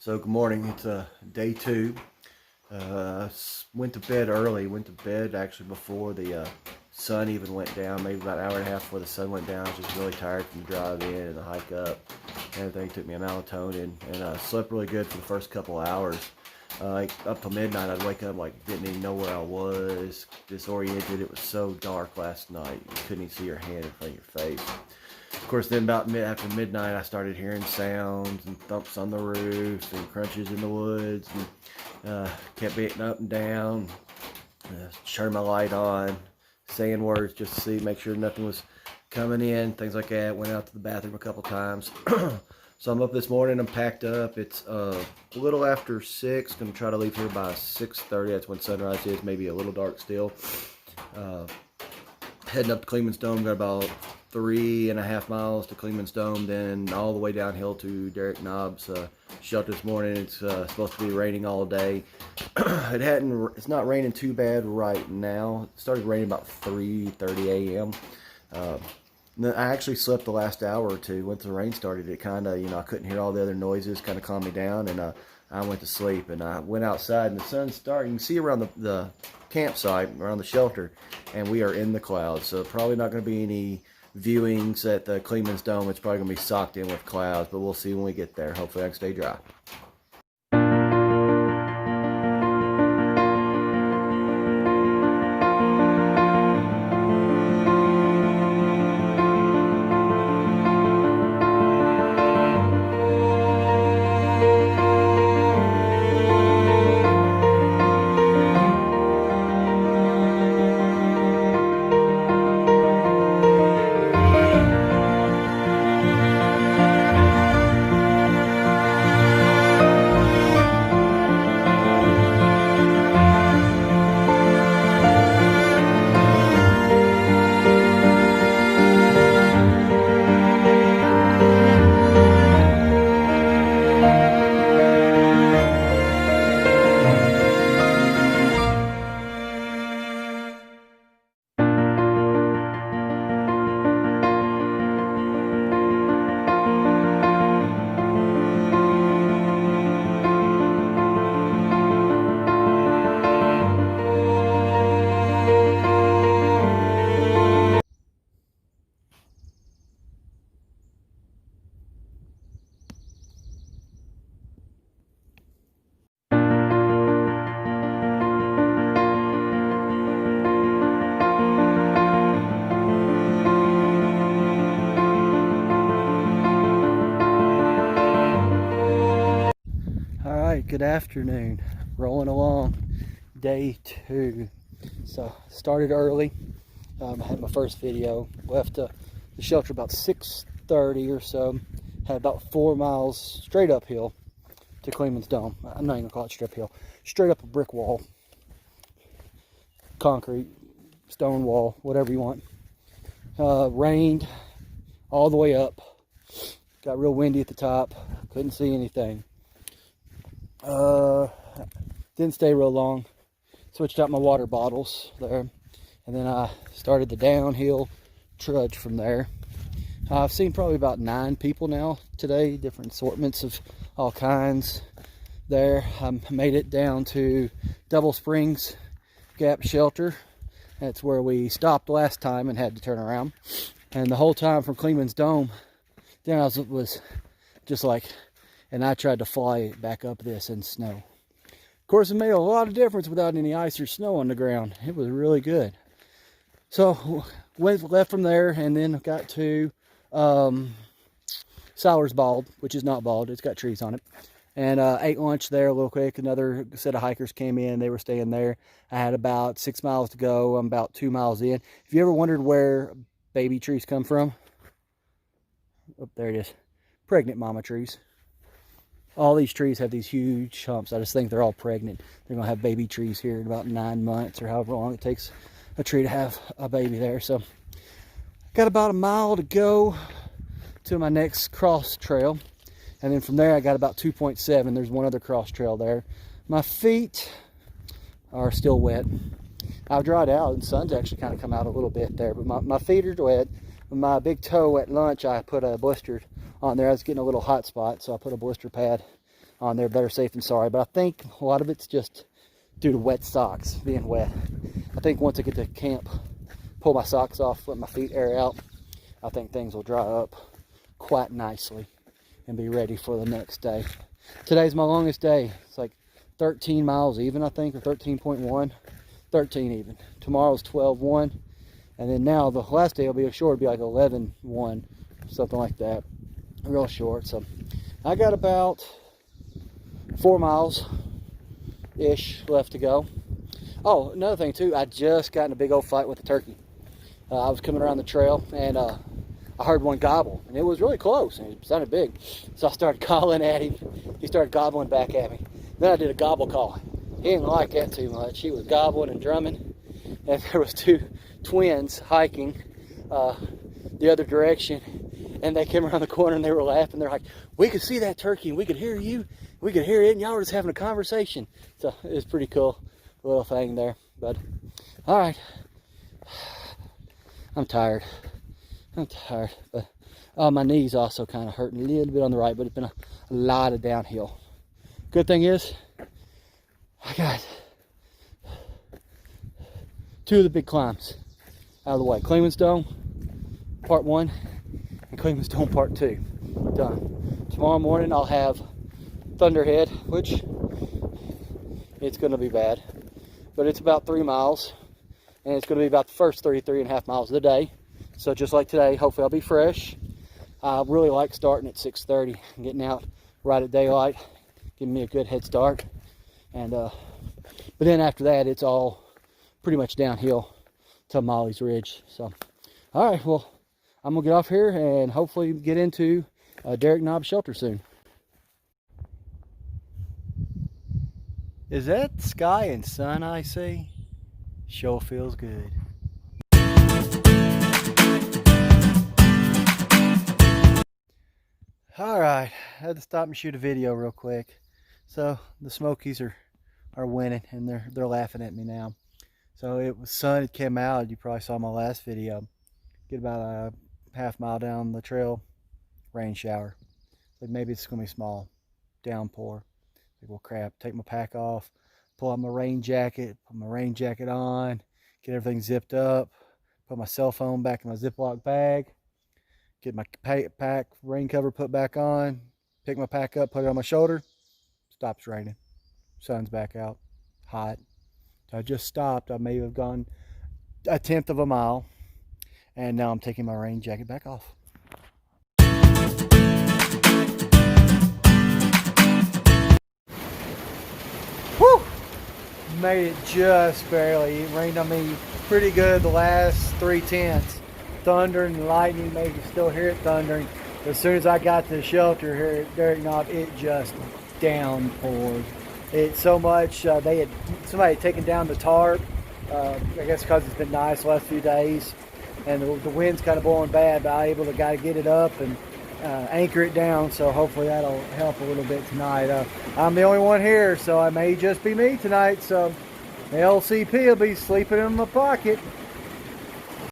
So good morning. It's day 2. Went to bed early. Went to bed actually before the sun even went down. Maybe about an hour and a half before the sun went down. I was just really tired from the drive in and the hike up. Everything took me a melatonin and slept really good for the first couple hours. Like up till midnight, I'd wake up like didn't even know where I was, disoriented. It was so dark last night. You couldn't even see your hand in front of your face. Of course, then about after midnight, I started hearing sounds and thumps on the roof and crunches in the woods, and kept getting up and down. Turned my light on, saying words just to see, make sure nothing was coming in, things like that. Went out to the bathroom a couple times. So I'm up this morning. I'm packed up. It's a little after 6. Going to try to leave here by 6:30. That's when sunrise is. Maybe a little dark still. Heading up to Clingmans Dome. Got about 3.5 miles to Clingmans Dome, then all the way downhill to Derreks shelter this morning. It's supposed to be raining all day. It's not raining too bad right now. It started raining about 3:30 a.m. I actually slept the last hour or two. Once the rain started, it kind of, I couldn't hear all the other noises, kind of calmed me down, and I went to sleep. And I went outside, and the sun's starting. You can see around the campsite, around the shelter, and we are in the clouds. So probably not going to be any viewings at the Clingmans Dome. It's probably going to be socked in with clouds, but we'll see when we get there. Hopefully I can stay dry. Good afternoon. Rolling along day 2. So started early. I had my first video. Left the shelter about 6:30 or so. Had about 4 miles straight uphill to Clingmans Dome. I'm not even gonna call it straight uphill. Straight up a brick wall, concrete, stone wall, whatever you want. Rained all the way up. Got real windy at the top. Couldn't see anything. Didn't stay real long. Switched out my water bottles there, and then I started the downhill trudge from there. I've seen probably about 9 people now today, different assortments of all kinds there. I made it down to Double Springs Gap Shelter. That's where we stopped last time and had to turn around. And the whole time from Clingmans Dome, then I was just like, and I tried to fly back up this in snow. Of course, it made a lot of difference without any ice or snow on the ground. It was really good. So left from there and then got to Siler's Bald, which is not bald. It's got trees on it. And ate lunch there real quick. Another set of hikers came in. They were staying there. I had about 6 miles to go. I'm about 2 miles in. If you ever wondered where baby trees come from, oh, there it is. Pregnant mama trees. All these trees have these huge humps. I just think they're all pregnant. They're going to have baby trees here in about 9 months or however long it takes a tree to have a baby there. So, got about a mile to go to my next cross trail. And then from there, I got about 2.7. There's one other cross trail there. My feet are still wet. I've dried out, and the sun's actually kind of come out a little bit there. But my feet are wet. My big toe at lunch, I put a blister on there. I was getting a little hot spot, so I put a blister pad on there. Better safe than sorry. But I think a lot of it's just due to wet socks being wet. I think once I get to camp, pull my socks off, let my feet air out, I think things will dry up quite nicely and be ready for the next day. Today's my longest day. It's like 13 miles even, I think, or 13.1. 13 even. Tomorrow's 12.1. And then now the last day will be short, it'll be like 11.1, something like that. Real short. So I got about 4 miles-ish left to go. Oh, another thing too, I just got in a big old fight with a turkey. I was coming around the trail and I heard one gobble, and it was really close and it sounded big. So I started calling at him. He started gobbling back at me. Then I did a gobble call. He didn't like that too much. He was gobbling and drumming, and there was 2 twins hiking the other direction, and they came around the corner and they were laughing. They're like, we could see that turkey and we could hear you, we could hear it, and y'all were just having a conversation. So it was pretty cool little thing there. But all right, I'm tired, but my knees also kind of hurting a little bit on the right, but it's been a lot of downhill. Good thing is I got 2 of the big climbs out of the way. Clingmans Dome part 1 and Clingmans Dome part 2 done. Tomorrow morning I'll have Thunderhead, which it's going to be bad, but it's about 3 miles, and it's going to be about the first 3.5 miles of the day. So just like today, hopefully I'll be fresh. I really like starting at 6:30 and getting out right at daylight, giving me a good head start. And but then after that, it's all pretty much downhill to Molly's Ridge. So all right, well, I'm gonna get off here and hopefully get into Derrek Knob shelter soon. Is that sky and sun I see? Sure feels good. All right, I had to stop and shoot a video real quick. So the Smokies are winning, and they're laughing at me now. So it was sun, it came out. You probably saw my last video. Get about a half mile down the trail, rain shower. Like maybe it's gonna be small, downpour. Like, well, crap. Take my pack off, pull out my rain jacket, put my rain jacket on, get everything zipped up, put my cell phone back in my Ziploc bag, get my pack rain cover put back on, pick my pack up, put it on my shoulder. Stops raining. Sun's back out. Hot. So I just stopped. I may have gone 1/10 of a mile, and now I'm taking my rain jacket back off. Whew! Made it just barely. It rained on me pretty good the last 3/10. Thunder and lightning, maybe still hear it thundering. As soon as I got to the shelter here at Derrek Knob, it just downpoured. It's so much. Somebody had taken down the tarp. I guess because it's been nice the last few days, and the wind's kind of blowing bad. But I was able to get it up and anchor it down. So hopefully that'll help a little bit tonight. I'm the only one here, so it may just be me tonight. So the LCP will be sleeping in my pocket.